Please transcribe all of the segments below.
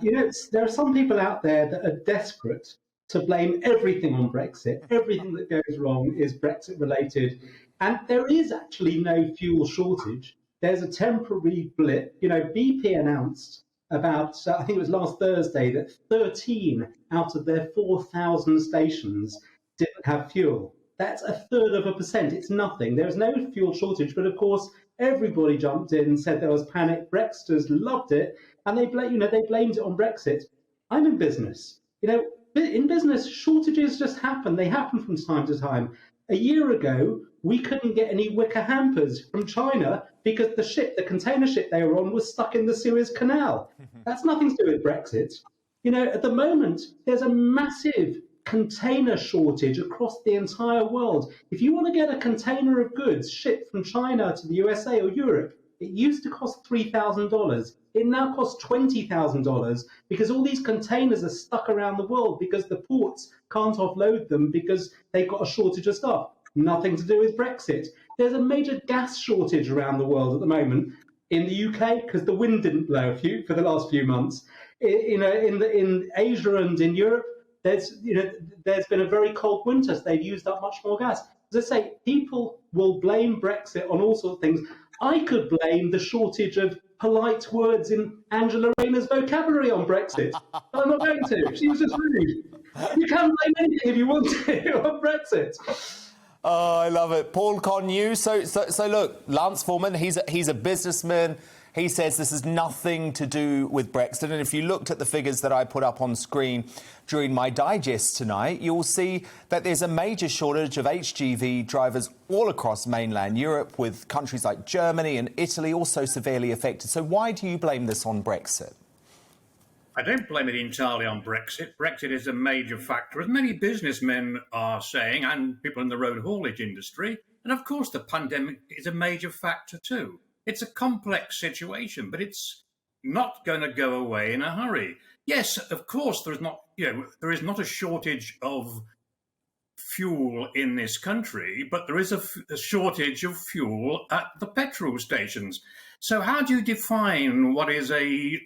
There are some people out there that are desperate to blame everything on Brexit. Everything that goes wrong is Brexit related. And there is actually no fuel shortage. There's a temporary blip. BP announced about, I think it was last Thursday, that 13 out of their 4,000 stations didn't have fuel. That's a third of a percent. It's nothing. There's no fuel shortage, but of course, everybody jumped in and said there was panic. Brexiters loved it, and they blamed it on Brexit. I'm in business. In business, shortages just happen. They happen from time to time. A year ago, we couldn't get any wicker hampers from China because the container ship they were on, was stuck in the Suez Canal. That's nothing to do with Brexit. At the moment, there's a massive container shortage across the entire world. If you want to get a container of goods shipped from China to the USA or Europe, it used to cost $3,000. It now costs $20,000 because all these containers are stuck around the world because the ports can't offload them because they've got a shortage of stuff. Nothing to do with Brexit. There's a major gas shortage around the world at the moment. In the UK, because the wind didn't blow for the last few months. In Asia and in Europe, there's been a very cold winter, so they've used up much more gas. As I say, people will blame Brexit on all sorts of things. I could blame the shortage of polite words in Angela Rayner's vocabulary on Brexit. But I'm not going to. She was just rude. You can blame anything if you want to on Brexit. Oh, I love it. Paul Connew. So look, Lance Foreman, he's a businessman. He says this has nothing to do with Brexit. And if you looked at the figures that I put up on screen during my digest tonight, you'll see that there's a major shortage of HGV drivers all across mainland Europe, with countries like Germany and Italy also severely affected. So why do you blame this on Brexit? I don't blame it entirely on Brexit. Brexit is a major factor, as many businessmen are saying, and people in the road haulage industry. And of course, the pandemic is a major factor too. It's a complex situation, but it's not going to go away in a hurry. Yes, of course, there is not a shortage of fuel in this country, but there is a shortage of fuel at the petrol stations. So how do you define what is a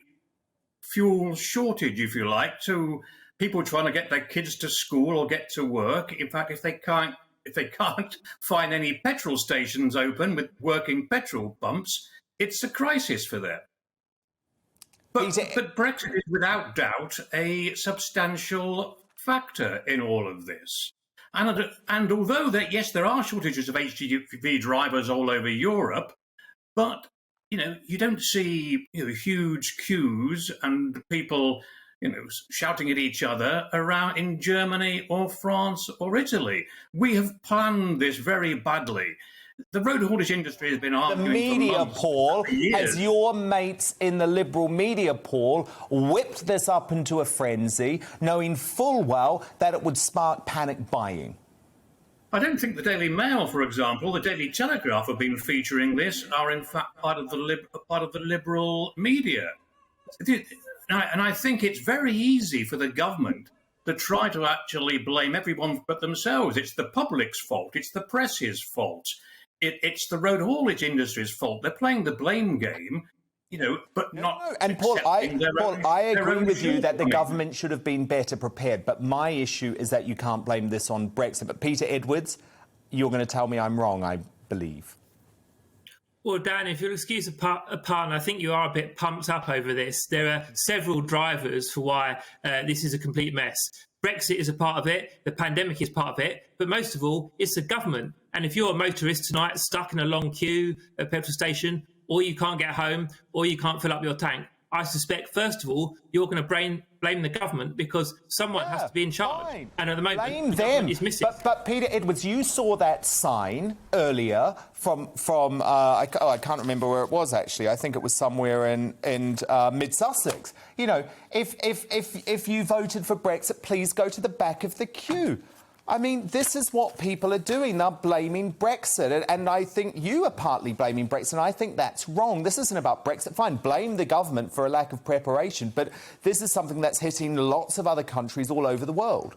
fuel shortage, if you like, to people trying to get their kids to school or get to work? In fact, if they can't find any petrol stations open with working petrol pumps, it's a crisis for them. But Brexit is without doubt a substantial factor in all of this. And although there are shortages of HGV drivers all over Europe, but you don't see huge queues and people shouting at each other around in Germany or France or Italy. We have planned this very badly. The road haulage industry has been arguing the media, for months, Paul, years. as your mates in the Liberal media, Paul, whipped this up into a frenzy, knowing full well that it would spark panic buying. I don't think the Daily Mail, for example, the Daily Telegraph have been featuring this, are in fact part of the Liberal media. And I think it's very easy for the government to try to actually blame everyone but themselves. It's the public's fault. It's the press's fault. It's the road haulage industry's fault. They're playing the blame game, but not. No. And Paul, I agree with you that the government should have been better prepared. But my issue is that you can't blame this on Brexit. But Peter Edwards, you're going to tell me I'm wrong, I believe. Well, Dan, if you'll excuse a pardon, I think you are a bit pumped up over this. There are several drivers for why this is a complete mess. Brexit is a part of it, the pandemic is part of it, but most of all, it's the government. And if you're a motorist tonight stuck in a long queue at a petrol station, or you can't get home, or you can't fill up your tank, I suspect, first of all, you're going to blame the government because someone has to be in charge. Fine. And at the moment, blame the them. government is missing. But Peter Edwards, you saw that sign earlier from I can't remember where it was, actually. I think it was somewhere in mid-Sussex. If you voted for Brexit, please go to the back of the queue. I mean, this is what people are doing. They're blaming Brexit. And I think you are partly blaming Brexit. And I think that's wrong. This isn't about Brexit. Fine, blame the government for a lack of preparation. But this is something that's hitting lots of other countries all over the world.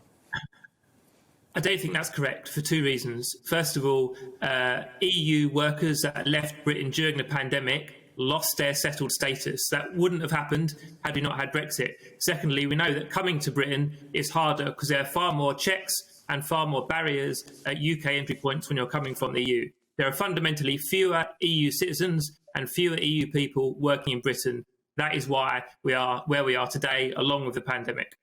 I don't think that's correct for two reasons. First of all, EU workers that left Britain during the pandemic lost their settled status. That wouldn't have happened had we not had Brexit. Secondly, we know that coming to Britain is harder because there are far more checks and far more barriers at UK entry points when you're coming from the EU. There are fundamentally fewer EU citizens and fewer EU people working in Britain. That is why we are where we are today, along with the pandemic.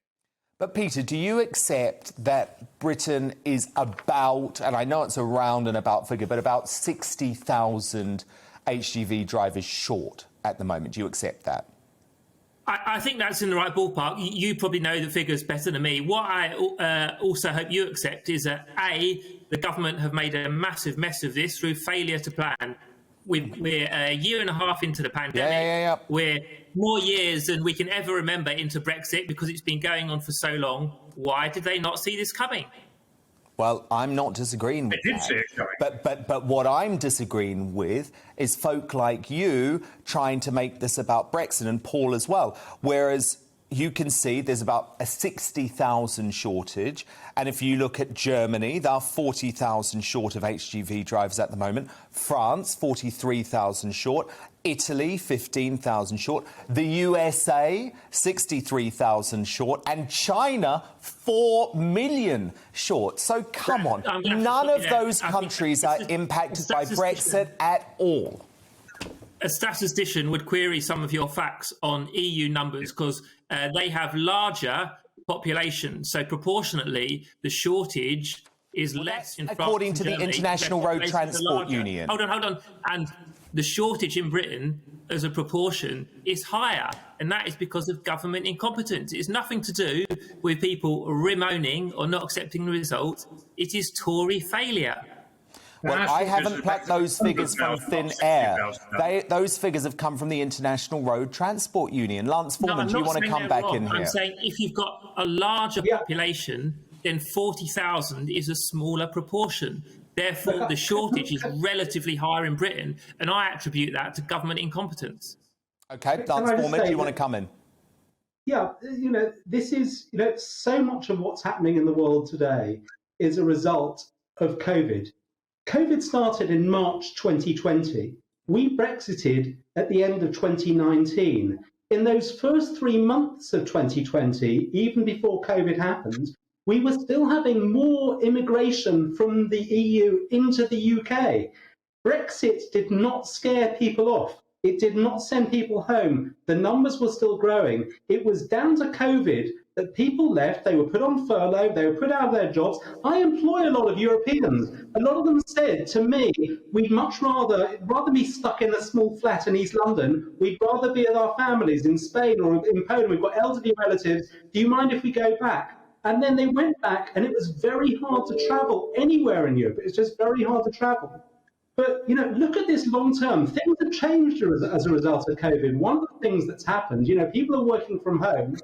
But Peter, do you accept that Britain is about, and I know it's a round and about figure, but about 60,000 HGV drivers short at the moment? Do you accept that? I think that's in the right ballpark. You probably know the figures better than me. What I also hope you accept is that, A, the government have made a massive mess of this through failure to plan. We're a year and a half into the pandemic. We're more years than we can ever remember into Brexit because it's been going on for so long. Why did they not see this coming? Well, I'm not disagreeing with that. They did see it coming. But what I'm disagreeing with is folk like you trying to make this about Brexit, and Paul as well. Whereas you can see there's about a 60,000 shortage. And if you look at Germany, there are 40,000 short of HGV drivers at the moment. France, 43,000 short. Italy, 15,000 short. The USA, 63,000 short. And China, 4 million short. So come on, none of those countries are impacted by Brexit at all. A statistician would query some of your facts on EU numbers because they have larger populations. So proportionately, the shortage is less in France. According to the Germany, International Road Transport Union. Hold on. And the shortage in Britain as a proportion is higher. And that is because of government incompetence. It's nothing to do with people bemoaning or not accepting the result. It is Tory failure. Well, I haven't plucked those figures from thin air. Those figures have come from the International Road Transport Union. Lance Foreman, do you want to come back in here? I'm saying if you've got a larger population, then 40,000 is a smaller proportion. Therefore, the shortage is relatively higher in Britain, and I attribute that to government incompetence. OK, Lance Foreman, do you want to come in? Yeah, this is, so much of what's happening in the world today is a result of COVID. COVID started in March 2020. We Brexited at the end of 2019. In those first 3 months of 2020, even before COVID happened, we were still having more immigration from the EU into the UK. Brexit did not scare people off. It did not send people home. The numbers were still growing. It was down to COVID that people left. They were put on furlough. They were put out of their jobs. I employ a lot of Europeans. A lot of them said to me, we'd much rather be stuck in a small flat in East London. We'd rather be with our families in Spain or in Poland. We've got elderly relatives. Do you mind if we go back? And then they went back, and it was very hard to travel anywhere in Europe. It's just very hard to travel. But, look at this long term. Things have changed as a result of COVID. One of the things that's happened, people are working from home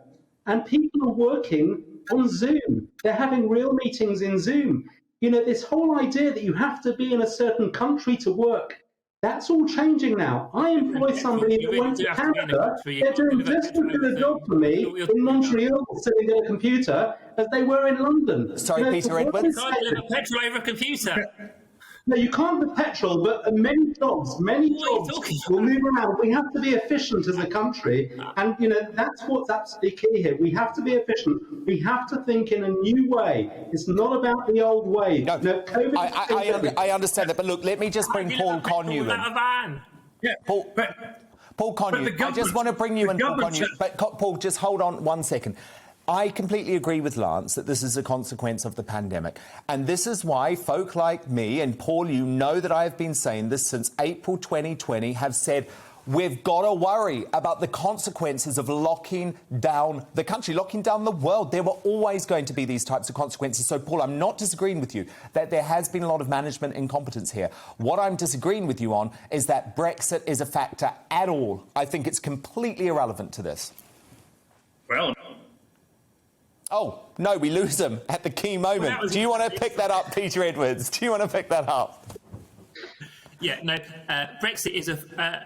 and people are working on Zoom. They're having real meetings in Zoom. This whole idea that you have to be in a certain country to work, that's all changing now. I employ somebody that went to Canada. They're doing just as good a job for me in Montreal sitting at a computer as they were in London. Sorry, Peter Edwards. You can't live a petrol over a computer. No, you can't with petrol, but many jobs will move around. We have to be efficient as a country, and that's what's absolutely key here. We have to be efficient. We have to think in a new way. It's not about the old way. No, I understand that, but look, let me just bring Paul Connew in. Paul Connew, I just want to bring you in, Paul Connew. But Paul, just hold on 1 second. I completely agree with Lance that this is a consequence of the pandemic. And this is why folk like me, and Paul, you know that I have been saying this since April 2020, have said we've got to worry about the consequences of locking down the country, locking down the world. There were always going to be these types of consequences. So, Paul, I'm not disagreeing with you that there has been a lot of management incompetence here. What I'm disagreeing with you on is that Brexit is a factor at all. I think it's completely irrelevant to this. Well, oh, no, we lose him at the key moment. Do you want to pick that up, Peter Edwards? Do you want to pick that up? Yeah, no, Brexit is a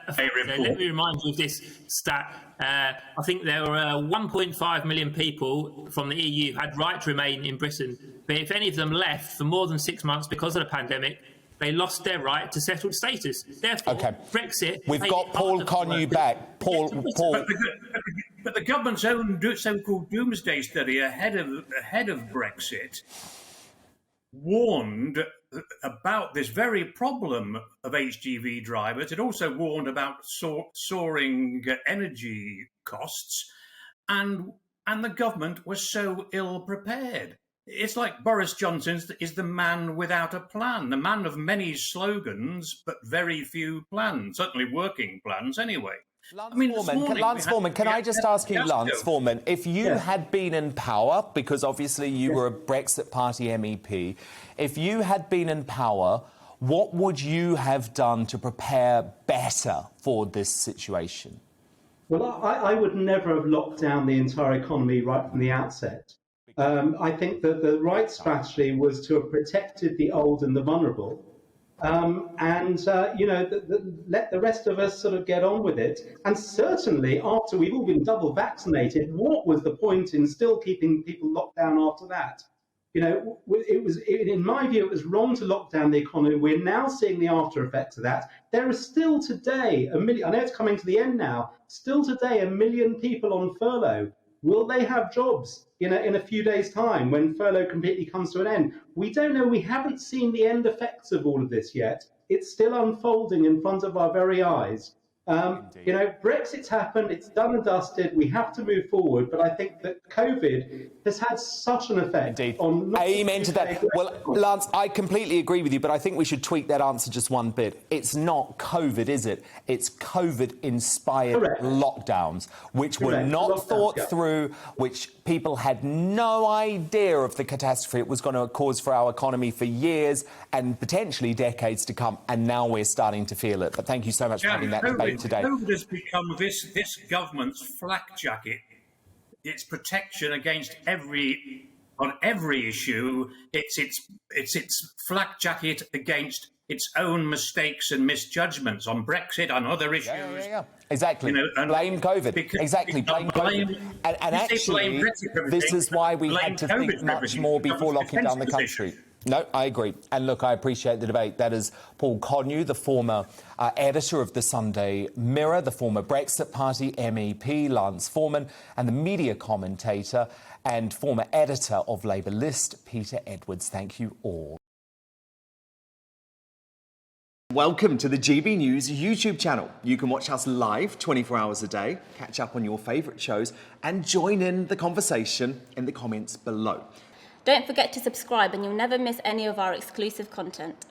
let me remind you of this stat. I think there were 1.5 million people from the EU had right to remain in Britain. But if any of them left for more than 6 months because of the pandemic, They lost their right to settled status. Therefore, Brexit... We've got Paul Connew back. Paul. But the government's own so-called doomsday study ahead of Brexit warned about this very problem of HGV drivers. It also warned about soaring energy costs, and the government was so ill prepared. It's like Boris Johnson is the man without a plan, the man of many slogans but very few plans, certainly working plans anyway. Lance Foreman, can I just ask you, Lance Foreman, if you had been in power, because obviously you were a Brexit Party MEP, if you had been in power, what would you have done to prepare better for this situation? Well, I would never have locked down the entire economy right from the outset. I think that the right strategy was to have protected the old and the vulnerable, let the rest of us sort of get on with it. And certainly, after we've all been double vaccinated, what was the point in still keeping people locked down after that? In my view, it was wrong to lock down the economy. We're now seeing the after effects of that. There are still today a million. I know it's coming to the end now. Still today, 1 million people on furlough. Will they have jobs in a few days' time when furlough completely comes to an end? We don't know. We haven't seen the end effects of all of this yet. It's still unfolding in front of our very eyes. Brexit's happened. It's done and dusted. We have to move forward. But I think that COVID has had such an effect on... Amen to that. Well, Lance, I completely agree with you, but I think we should tweak that answer just one bit. It's not COVID, is it? It's COVID-inspired lockdowns, which were not thought through, which people had no idea of the catastrophe it was going to cause for our economy for years and potentially decades to come. And now we're starting to feel it. But thank you so much for having that debate today. COVID has become this government's flak jacket. Its protection against on every issue. It's its flak jacket against its own mistakes and misjudgments on Brexit, on other issues. Exactly. Blame COVID. Exactly. Blame COVID. And actually, this is why we had to think much more before locking down the country. No, I agree. And look, I appreciate the debate. That is Paul Connew, the former editor of the Sunday Mirror, the former Brexit Party MEP, Lance Foreman, and the media commentator and former editor of Labour List, Peter Edwards. Thank you all. Welcome to the GB News YouTube channel. You can watch us live 24 hours a day, catch up on your favourite shows, and join in the conversation in the comments below. Don't forget to subscribe and you'll never miss any of our exclusive content.